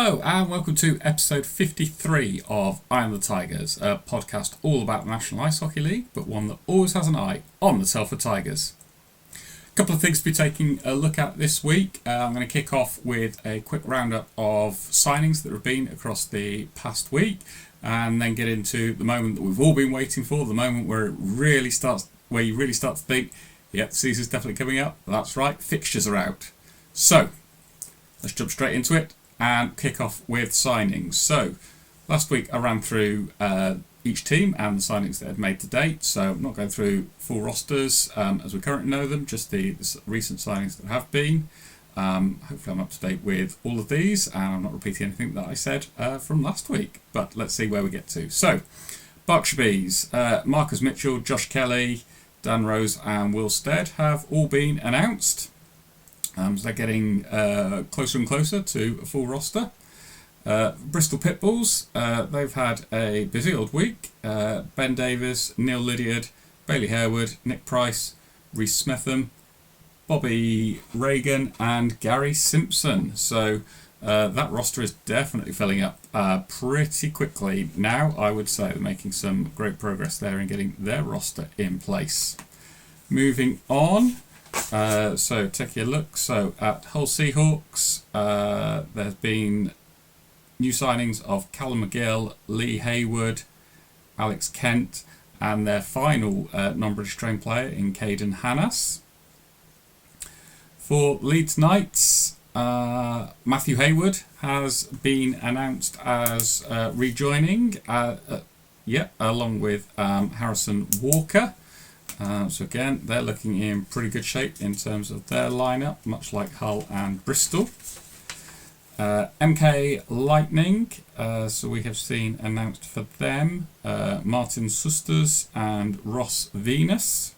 Hello and welcome to episode 53 of IOnTheTigers, a podcast all about the National Ice Hockey League, but one that always has an eye on the Telford Tigers. A couple of things to be taking a look at this week. I'm going to kick off with a quick roundup of signings that have been across the past week, and then get into the moment that we've all been waiting for, the moment where you really start to think, yeah, the season's definitely coming up. That's right, fixtures are out. So, let's jump straight into it and kick off with signings. So, last week I ran through each team and the signings that had made to date. So, I'm not going through full rosters as we currently know them, just the recent signings that have been. Hopefully I'm up to date with all of these and I'm not repeating anything that I said from last week. But let's see where we get to. So, Berkshire Bees, Marcus Mitchell, Josh Kelly, Dan Rose and Will Stead have all been announced. So they're getting closer and closer to a full roster. Bristol Pitbulls, they've had a busy old week. Ben Davis, Neil Lydiard, Bailey Harewood, Nick Price, Reece Smitham, Bobby Reagan and Gary Simpson. So that roster is definitely filling up pretty quickly now. I would say they're making some great progress there in getting their roster in place. Moving on. So take a look. So at Hull Seahawks, there's been new signings of Callum McGill, Lee Haywood, Alex Kent, and their final non-British trained player in Caden Hannas. For Leeds Knights, Matthew Haywood has been announced as rejoining, along with Harrison Walker. So again, they're looking in pretty good shape in terms of their lineup, much like Hull and Bristol. MK Lightning, so we have seen announced for them Martin Susters and Ross Venus.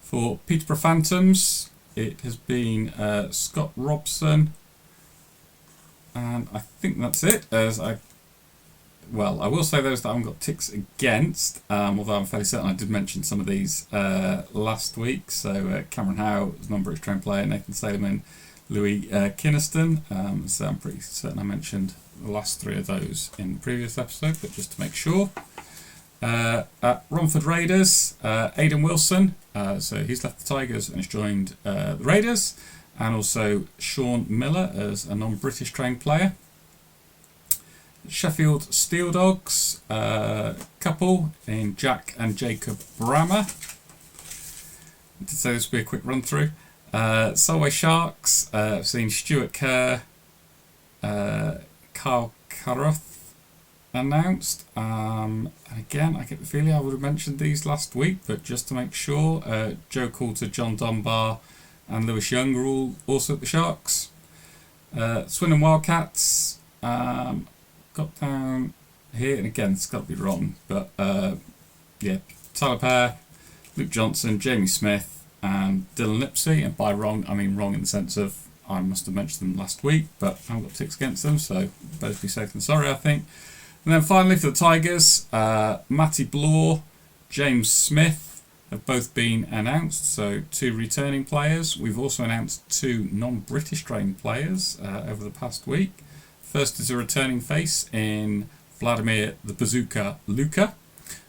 For Peterborough Phantoms, it has been Scott Robson, and I think that's it. I will say those that I haven't got ticks against, although I'm fairly certain I did mention some of these last week. So Cameron Howe, non-British trained player, Nathan Saleman, Louis Kinniston. So I'm pretty certain I mentioned the last three of those in the previous episode, but just to make sure. At Romford Raiders, Aidan Wilson, so he's left the Tigers and has joined the Raiders, and also Sean Miller as a non-British trained player. Sheffield Steel Dogs, couple in Jack and Jacob Brammer. I did say this would be a quick run through. Solway Sharks, I've seen Stuart Kerr, Carl Carruth announced. And again, I get the feeling I would have mentioned these last week, but just to make sure, Joe Coulter, John Dunbar and Lewis Young are all also at the Sharks. Swindon Wildcats, got down here, and again, it's got to be wrong, but Tyler Pear, Luke Johnson, Jamie Smith, and Dylan Lipsey. And by wrong, I mean wrong in the sense of I must have mentioned them last week, but I haven't got ticks against them, so better be safe than sorry, I think. And then finally for the Tigers, Matty Blore, James Smith have both been announced, so two returning players. We've also announced two non-British trained players over the past week. First is a returning face in Vladimir the Bazooka Luka.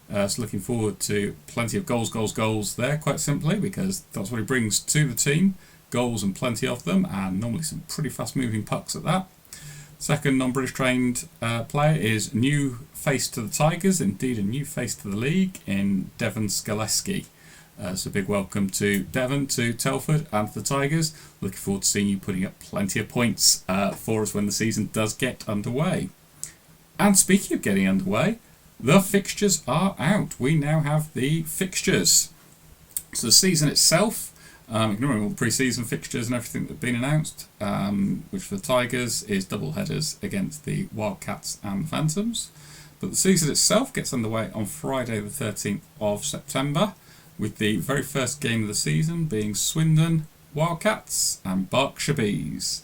So looking forward to plenty of goals there, quite simply, because that's what he brings to the team. Goals and plenty of them, and normally some pretty fast-moving pucks at that. Second non-British trained player is new face to the Tigers, indeed a new face to the league, in Devon Skaleski. So big welcome to Devon, to Telford and to the Tigers. Looking forward to seeing you putting up plenty of points for us when the season does get underway. And speaking of getting underway, the fixtures are out. We now have the fixtures. So the season itself, ignoring all the pre-season fixtures and everything that have been announced, which for the Tigers is double headers against the Wildcats and the Phantoms. But the season itself gets underway on Friday the 13th of September, with the very first game of the season being Swindon Wildcats and Berkshire Bees.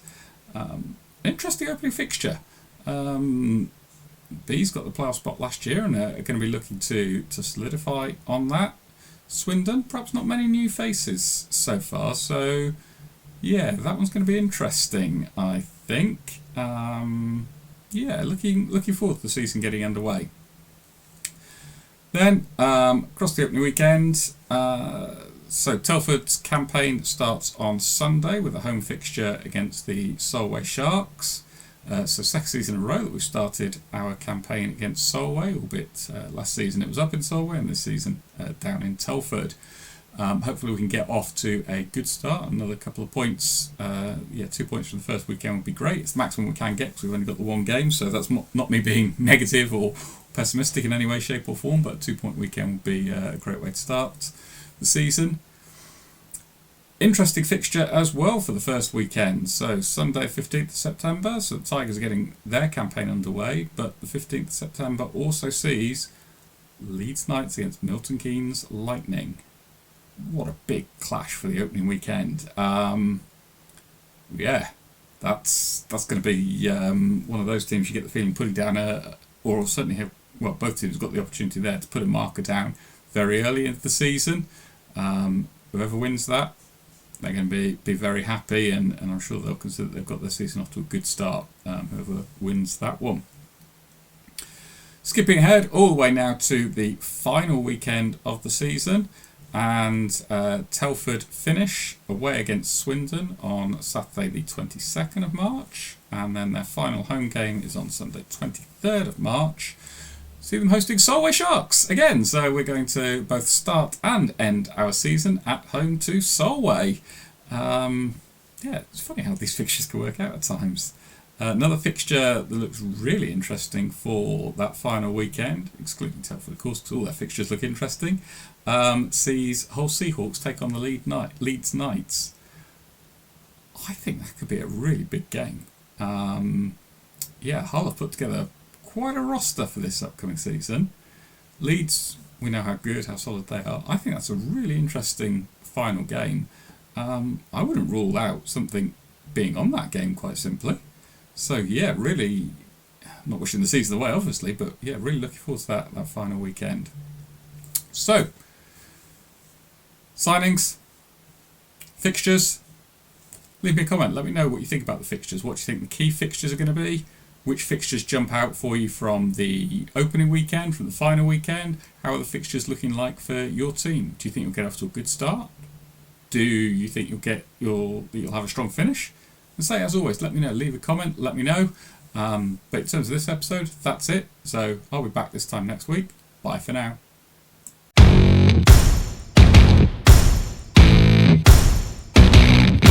Interesting opening fixture. Bees got the playoff spot last year and are going to be looking to solidify on that. Swindon, perhaps not many new faces so far, so Yeah, that one's going to be interesting, I think. Yeah, looking forward to the season getting underway. Then, across the opening weekend, so Telford's campaign starts on Sunday with a home fixture against the Solway Sharks. So second season in a row that we've started our campaign against Solway, albeit last season it was up in Solway and this season down in Telford. Hopefully we can get off to a good start. Another couple of points, 2 points from the first weekend would be great. It's the maximum we can get because we've only got the one game, so that's not me being negative or pessimistic in any way, shape or form, but a 2 point weekend would be a great way to start the season. Interesting fixture as well for the first weekend. So Sunday 15th of September, so the Tigers are getting their campaign underway, but the 15th of September also sees Leeds Knights against Milton Keynes Lightning. What a big clash for the opening weekend. Yeah, that's going to be one of those teams you get the feeling putting down or certainly have, well, both teams have got the opportunity there to put a marker down very early into the season. Whoever wins that, they're going to be very happy, and I'm sure they'll consider they've got their season off to a good start, whoever wins that one. Skipping ahead all the way now to the final weekend of the season, and Telford finish away against Swindon on Saturday the 22nd of March, and then their final home game is on Sunday 23rd of March. See them hosting Solway Sharks again, so we're going to both start and end our season at home to Solway. It's funny how these fixtures can work out at times. Another fixture that looks really interesting for that final weekend, excluding Telford of course, because all their fixtures look interesting, sees Hull Seahawks take on the Leeds Knights. I think that could be a really big game. Hull have put together quite a roster for this upcoming season. Leeds, we know how good, how solid they are. I think that's a really interesting final game. I wouldn't rule out something being on that game quite simply. So yeah, really, not wishing the season away obviously, but yeah, really looking forward to that final weekend. So, signings, fixtures, leave me a comment, let me know what you think about the fixtures, what you think the key fixtures are going to be, which fixtures jump out for you from the opening weekend, from the final weekend, how are the fixtures looking like for your team? Do you think you'll get off to a good start? Do you think you'll have a strong finish? And say, as always, let me know, leave a comment, let me know. But in terms of this episode, that's it. So I'll be back this time next week. Bye for now.